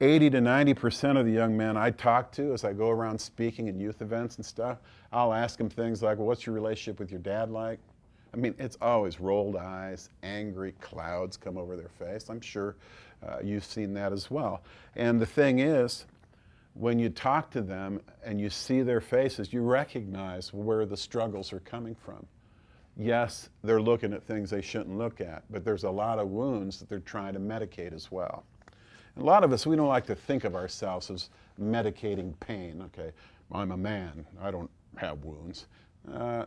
80 to 90% of the young men I talk to as I go around speaking at youth events and stuff, I'll ask them things like, well, what's your relationship with your dad like? I mean, it's always rolled eyes, angry clouds come over their face. I'm sure you've seen that as well. And the thing is, when you talk to them and you see their faces, you recognize where the struggles are coming from. Yes, they're looking at things they shouldn't look at, but there's a lot of wounds that they're trying to medicate as well. And a lot of us, we don't like to think of ourselves as medicating pain. Okay, I'm a man, I don't have wounds.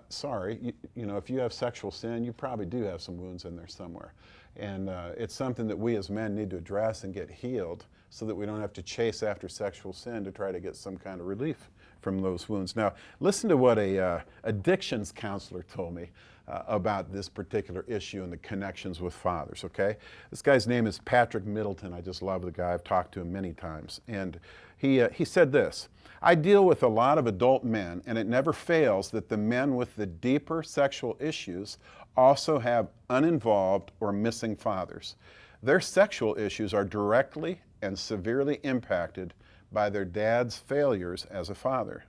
Sorry, you know, if you have sexual sin, you probably do have some wounds in there somewhere. And it's something that we as men need to address and get healed so that we don't have to chase after sexual sin to try to get some kind of relief from those wounds. Now, listen to what a addictions counselor told me about this particular issue and the connections with fathers, okay? This guy's name is Patrick Middleton. I just love the guy. I've talked to him many times. And he said this: I deal with a lot of adult men, and it never fails that the men with the deeper sexual issues also have uninvolved or missing fathers. Their sexual issues are directly and severely impacted by their dad's failures as a father.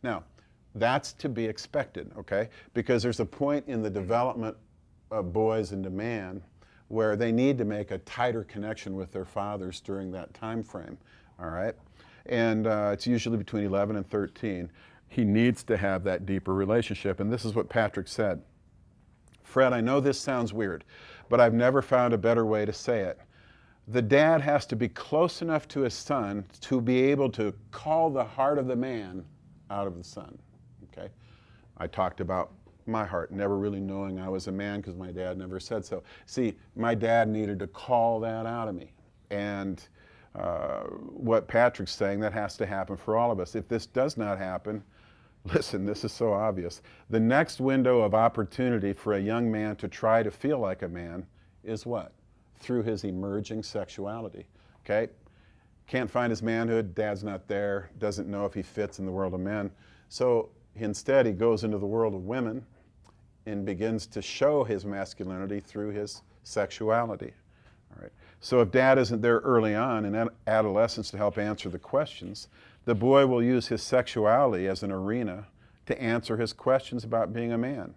Now, that's to be expected, okay? Because there's a point in the development of boys into man where they need to make a tighter connection with their fathers during that time frame, all right? And it's usually between 11 and 13. He needs to have that deeper relationship. And this is what Patrick said. Fred, I know this sounds weird, but I've never found a better way to say it. The dad has to be close enough to his son to be able to call the heart of the man out of the son, okay? I talked about my heart, never really knowing I was a man because my dad never said so. See, my dad needed to call that out of me. And what Patrick's saying, that has to happen for all of us. If this does not happen, listen, this is so obvious. The next window of opportunity for a young man to try to feel like a man is what? Through his emerging sexuality, okay? Can't find his manhood, dad's not there, doesn't know if he fits in the world of men. So instead he goes into the world of women and begins to show his masculinity through his sexuality. All right. So if dad isn't there early on in adolescence to help answer the questions, the boy will use his sexuality as an arena to answer his questions about being a man.